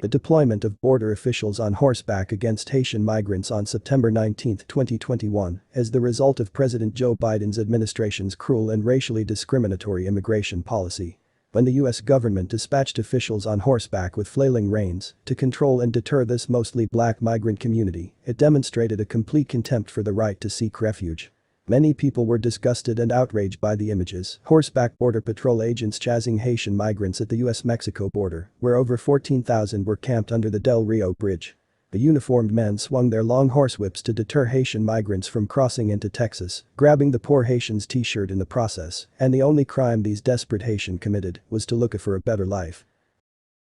The deployment of border officials on horseback against Haitian migrants on September 19, 2021, as the result of President Joe Biden's administration's cruel and racially discriminatory immigration policy. When the US government dispatched officials on horseback with flailing reins to control and deter this mostly black migrant community, it demonstrated a complete contempt for the right to seek refuge. Many people were disgusted and outraged by the images. Horseback Border Patrol agents chasing Haitian migrants at the US-Mexico border, where over 14,000 were camped under the Del Rio Bridge. The uniformed men swung their long horsewhips to deter Haitian migrants from crossing into Texas, grabbing the poor Haitian's t-shirt in the process, and the only crime these desperate Haitians committed was to look for a better life.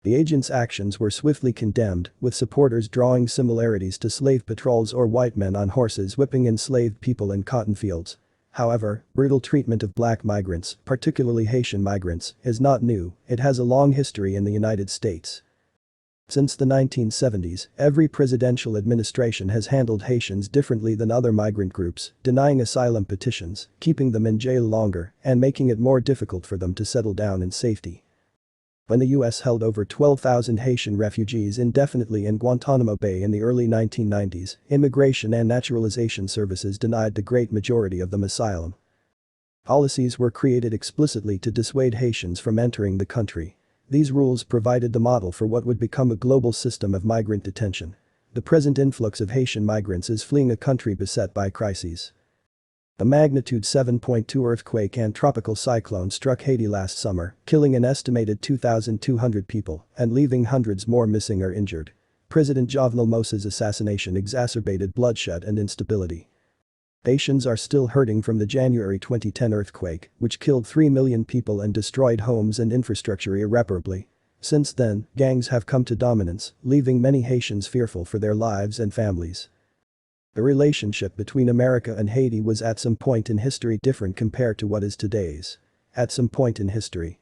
The agents' actions were swiftly condemned, with supporters drawing similarities to slave patrols or white men on horses whipping enslaved people in cotton fields. However, brutal treatment of black migrants, particularly Haitian migrants, is not new. It has a long history in the United States. Since the 1970s, every presidential administration has handled Haitians differently than other migrant groups, denying asylum petitions, keeping them in jail longer, and making it more difficult for them to settle down in safety. When the US held over 12,000 Haitian refugees indefinitely in Guantanamo Bay in the early 1990s, Immigration and Naturalization Services denied the great majority of them asylum. Policies were created explicitly to dissuade Haitians from entering the country. These rules provided the model for what would become a global system of migrant detention. The present influx of Haitian migrants is fleeing a country beset by crises. A magnitude 7.2 earthquake and tropical cyclone struck Haiti last summer, killing an estimated 2,200 people and leaving hundreds more missing or injured. President Jovenel Moïse's assassination exacerbated bloodshed and instability. Haitians are still hurting from the January 2010 earthquake, which killed 3 million people and destroyed homes and infrastructure irreparably. Since then, gangs have come to dominance, leaving many Haitians fearful for their lives and families. The relationship between America and Haiti was at some point in history different compared to what is today's. At some point in history,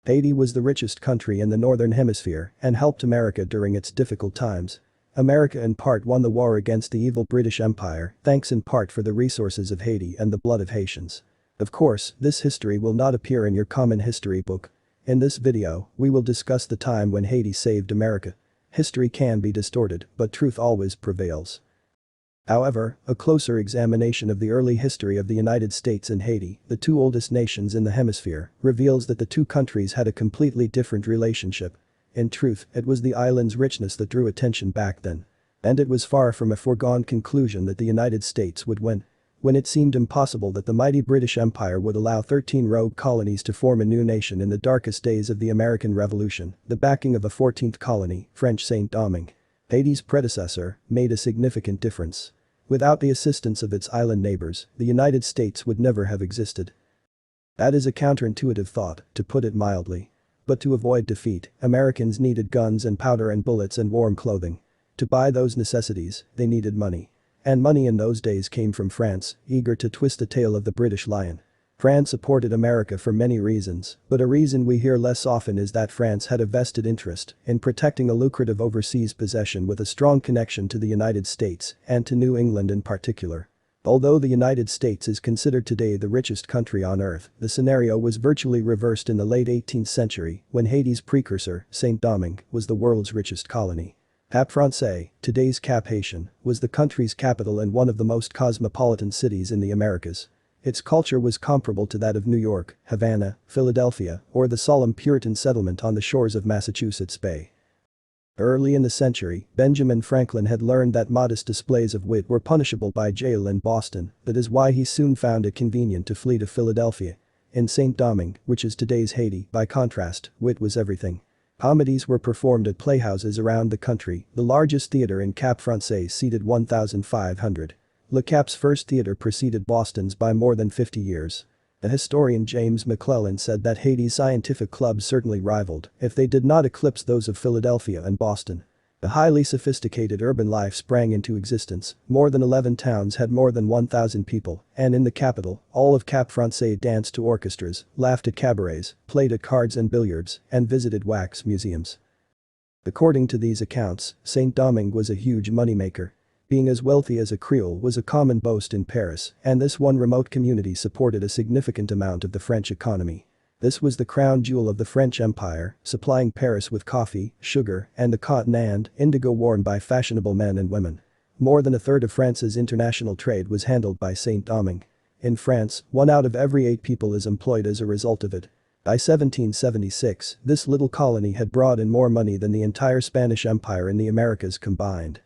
Haiti was the richest country in the Northern Hemisphere and helped America during its difficult times. America in part won the war against the evil British Empire, thanks in part for the resources of Haiti and the blood of Haitians. Of course, this history will not appear in your common history book. In this video, we will discuss the time when Haiti saved America. History can be distorted, but truth always prevails. However, a closer examination of the early history of the United States and Haiti, the two oldest nations in the hemisphere, reveals that the two countries had a completely different relationship. In truth, it was the island's richness that drew attention back then. And it was far from a foregone conclusion that the United States would win. When it seemed impossible that the mighty British Empire would allow 13 rogue colonies to form a new nation in the darkest days of the American Revolution, the backing of a 14th colony, French Saint-Domingue, Haiti's predecessor, made a significant difference. Without the assistance of its island neighbors, the United States would never have existed. That is a counterintuitive thought, to put it mildly. But to avoid defeat, Americans needed guns and powder and bullets and warm clothing. To buy those necessities, they needed money. And money in those days came from France, eager to twist the tail of the British lion. France supported America for many reasons, but a reason we hear less often is that France had a vested interest in protecting a lucrative overseas possession with a strong connection to the United States and to New England in particular. Although the United States is considered today the richest country on earth, the scenario was virtually reversed in the late 18th century when Haiti's precursor, Saint-Domingue, was the world's richest colony. Cap Francais, today's Cap Haitian, was the country's capital and one of the most cosmopolitan cities in the Americas. Its culture was comparable to that of New York, Havana, Philadelphia, or the solemn Puritan settlement on the shores of Massachusetts Bay. Early in the century, Benjamin Franklin had learned that modest displays of wit were punishable by jail in Boston. That is why he soon found it convenient to flee to Philadelphia. In Saint-Domingue, which is today's Haiti, by contrast, wit was everything. Comedies were performed at playhouses around the country. The largest theater in Cap Francais seated 1,500. Le Cap's first theater preceded Boston's by more than 50 years. The historian James McClellan said that Haiti's scientific clubs certainly rivaled, if they did not eclipse those of Philadelphia and Boston. A highly sophisticated urban life sprang into existence. More than 11 towns had more than 1,000 people, and in the capital, all of Cap Francais danced to orchestras, laughed at cabarets, played at cards and billiards, and visited wax museums. According to these accounts, Saint-Domingue was a huge moneymaker. Being as wealthy as a Creole was a common boast in Paris, and this one remote community supported a significant amount of the French economy. This was the crown jewel of the French Empire, supplying Paris with coffee, sugar, and the cotton and indigo worn by fashionable men and women. More than a third of France's international trade was handled by Saint-Domingue. In France, 1 out of every 8 people is employed as a result of it. By 1776, this little colony had brought in more money than the entire Spanish Empire in the Americas combined.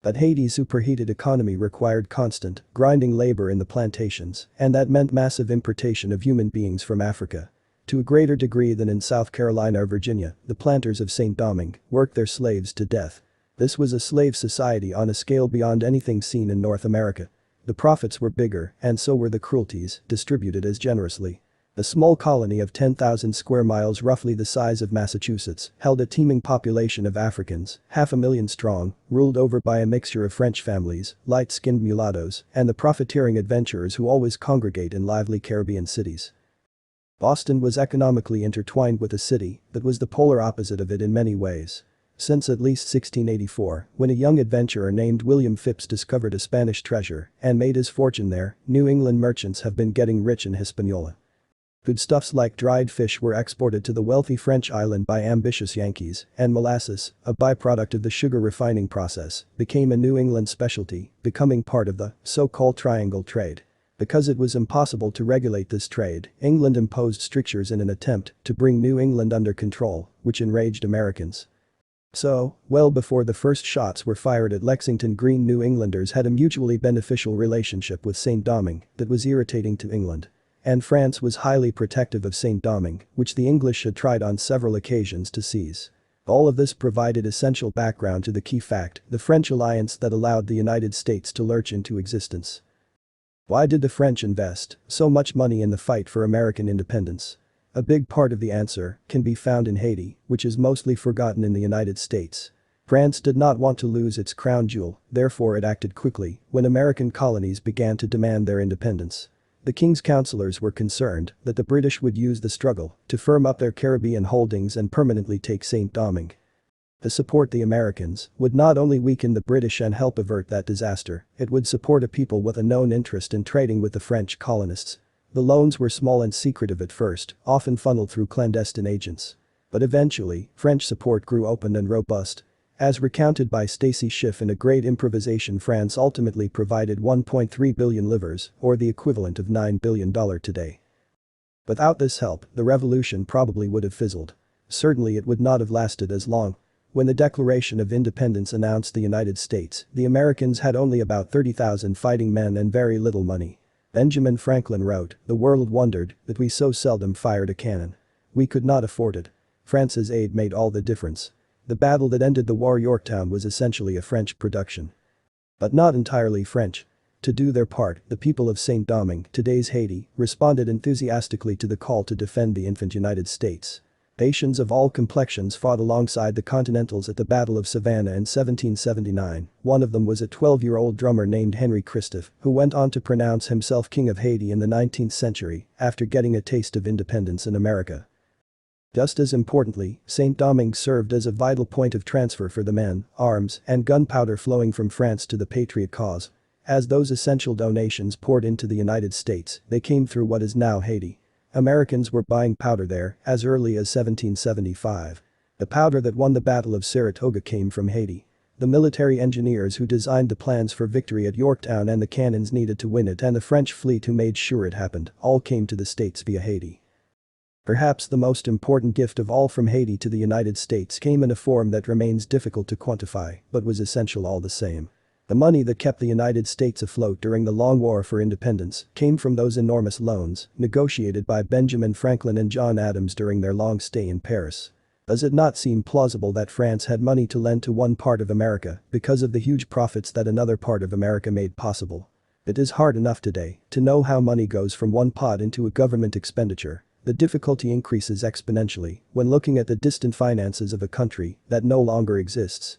But Haiti's superheated economy required constant, grinding labor in the plantations, and that meant massive importation of human beings from Africa. To a greater degree than in South Carolina or Virginia, the planters of Saint-Domingue worked their slaves to death. This was a slave society on a scale beyond anything seen in North America. The profits were bigger, and so were the cruelties, distributed as generously. The small colony of 10,000 square miles, roughly the size of Massachusetts, held a teeming population of Africans, 500,000 strong, ruled over by a mixture of French families, light-skinned mulattoes, and the profiteering adventurers who always congregate in lively Caribbean cities. Boston was economically intertwined with the city, but was the polar opposite of it in many ways. Since at least 1684, when a young adventurer named William Phipps discovered a Spanish treasure and made his fortune there, New England merchants have been getting rich in Hispaniola. Foodstuffs like dried fish were exported to the wealthy French island by ambitious Yankees, and molasses, a byproduct of the sugar refining process, became a New England specialty, becoming part of the so-called triangle trade. Because it was impossible to regulate this trade, England imposed strictures in an attempt to bring New England under control, which enraged Americans. So, well before the first shots were fired at Lexington, Green New Englanders had a mutually beneficial relationship with Saint-Domingue that was irritating to England. And France was highly protective of Saint-Domingue, which the English had tried on several occasions to seize. All of this provided essential background to the key fact, the French alliance that allowed the United States to lurch into existence. Why did the French invest so much money in the fight for American independence? A big part of the answer can be found in Haiti, which is mostly forgotten in the United States. France did not want to lose its crown jewel, therefore it acted quickly when American colonies began to demand their independence. The King's counselors were concerned that the British would use the struggle to firm up their Caribbean holdings and permanently take Saint-Domingue. To support the Americans would not only weaken the British and help avert that disaster, it would support a people with a known interest in trading with the French colonists. The loans were small and secretive at first, often funneled through clandestine agents. But eventually, French support grew open and robust. As recounted by Stacy Schiff in A Great Improvisation, France ultimately provided 1.3 billion livres, or the equivalent of $9 billion today. Without this help, the revolution probably would have fizzled. Certainly it would not have lasted as long. When the Declaration of Independence announced the United States, the Americans had only about 30,000 fighting men and very little money. Benjamin Franklin wrote, "The world wondered that we so seldom fired a cannon. We could not afford it. France's aid made all the difference." The battle that ended the war, Yorktown, was essentially a French production. But not entirely French. To do their part, the people of Saint-Domingue, today's Haiti, responded enthusiastically to the call to defend the infant United States. Nations of all complexions fought alongside the Continentals at the Battle of Savannah in 1779. One of them was a 12-year-old drummer named Henry Christophe, who went on to pronounce himself King of Haiti in the 19th century after getting a taste of independence in America. Just as importantly, Saint-Domingue served as a vital point of transfer for the men, arms, and gunpowder flowing from France to the Patriot cause. As those essential donations poured into the United States, they came through what is now Haiti. Americans were buying powder there as early as 1775. The powder that won the Battle of Saratoga came from Haiti. The military engineers who designed the plans for victory at Yorktown and the cannons needed to win it and the French fleet who made sure it happened all came to the States via Haiti. Perhaps the most important gift of all from Haiti to the United States came in a form that remains difficult to quantify, but was essential all the same. The money that kept the United States afloat during the Long War for Independence came from those enormous loans negotiated by Benjamin Franklin and John Adams during their long stay in Paris. Does it not seem plausible that France had money to lend to one part of America because of the huge profits that another part of America made possible? It is hard enough today to know how money goes from one pot into a government expenditure. The difficulty increases exponentially when looking at the distant finances of a country that no longer exists.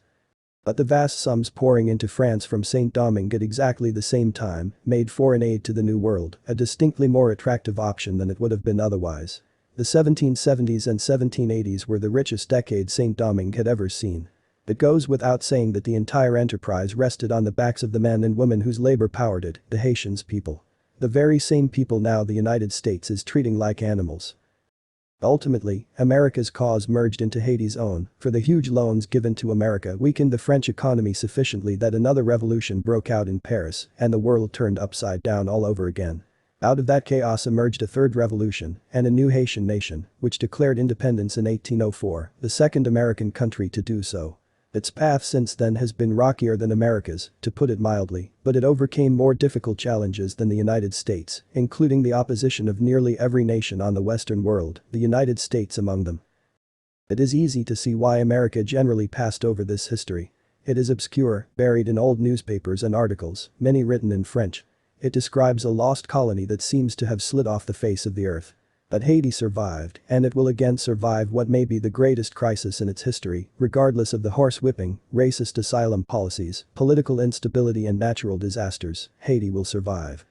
But the vast sums pouring into France from Saint-Domingue at exactly the same time made foreign aid to the New World a distinctly more attractive option than it would have been otherwise. The 1770s and 1780s were the richest decade Saint-Domingue had ever seen. It goes without saying that the entire enterprise rested on the backs of the men and women whose labor powered it, the Haitians people. The very same people now the United States is treating like animals. Ultimately, America's cause merged into Haiti's own, for the huge loans given to America weakened the French economy sufficiently that another revolution broke out in Paris and the world turned upside down all over again. Out of that chaos emerged a third revolution and a new Haitian nation, which declared independence in 1804, the second American country to do so. Its path since then has been rockier than America's, to put it mildly, but it overcame more difficult challenges than the United States, including the opposition of nearly every nation on the Western world, the United States among them. It is easy to see why America generally passed over this history. It is obscure, buried in old newspapers and articles, many written in French. It describes a lost colony that seems to have slid off the face of the earth. But Haiti survived, and it will again survive what may be the greatest crisis in its history, regardless of the horsewhipping, racist asylum policies, political instability and natural disasters. Haiti will survive.